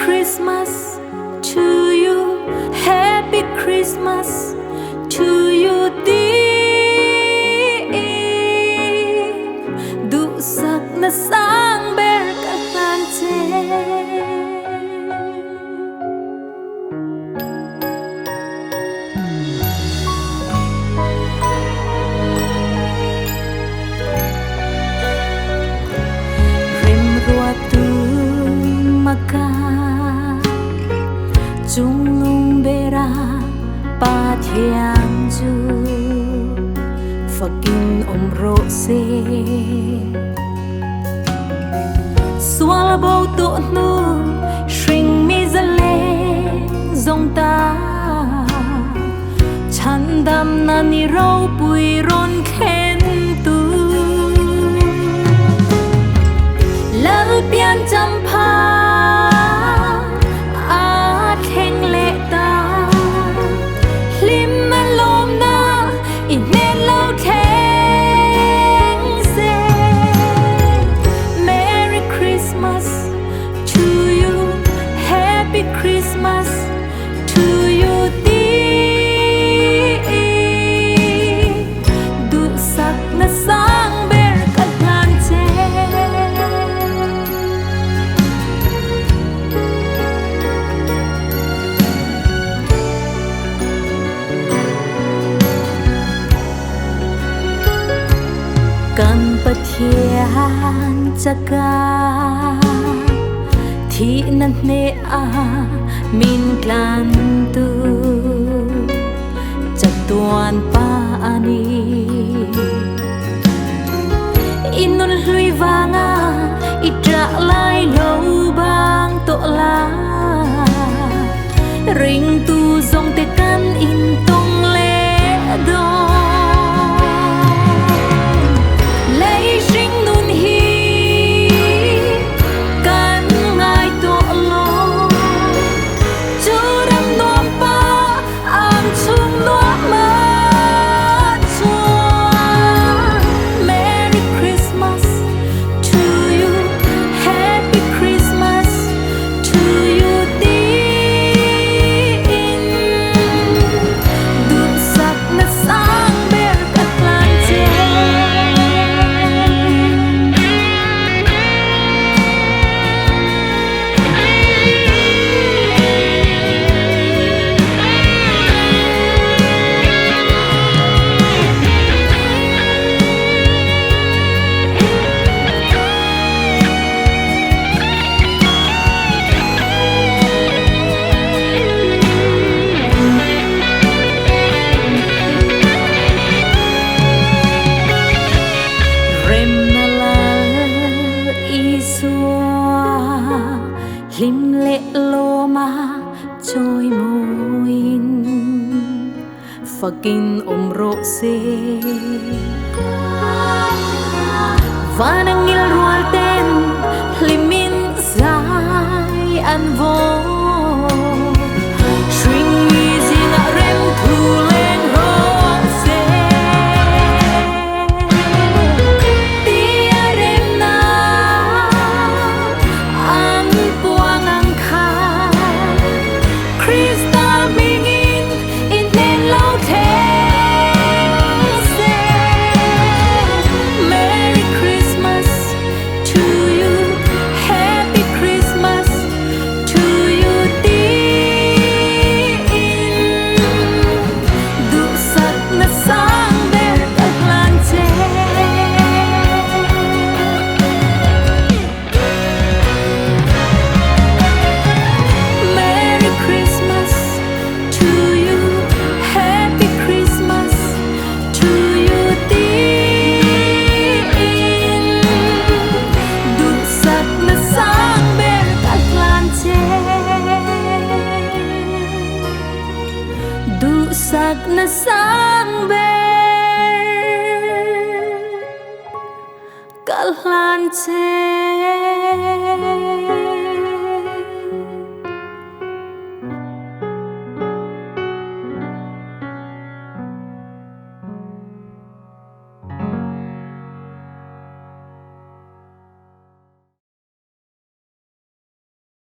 Christmas to you, Happy Christmas to you dear. Du sắc na sang ber ka lan che. Chung lung bera pa thiang ju fakin ro se swala bo to nu shring mi zale zong ta chan dam na ni ro pui ron khen tu lal pian champa Christmas to you dear. Du sắc na sang ber kat lan che. Kan pathian chaka thi nan ne a min klan tu chatuan pa ani inun hlui wanga itra lai lo bang to la ring tu zong te kan in tong le do lim lệ lô ma trôi môi fakin ro se vanangil rual ten limin zai an vo string music a rem thu leng ro se tia rem na an puang ang kha Krista mingin in ten lo te se Merry Christmas to you, Happy Christmas to you dear. Du sắc na sang ber kat lan che. Merry Christmas to you, Happy Christmas to you dear. Du sắc na sang ber kat lan che. Du sắc na sang ber kat lan che.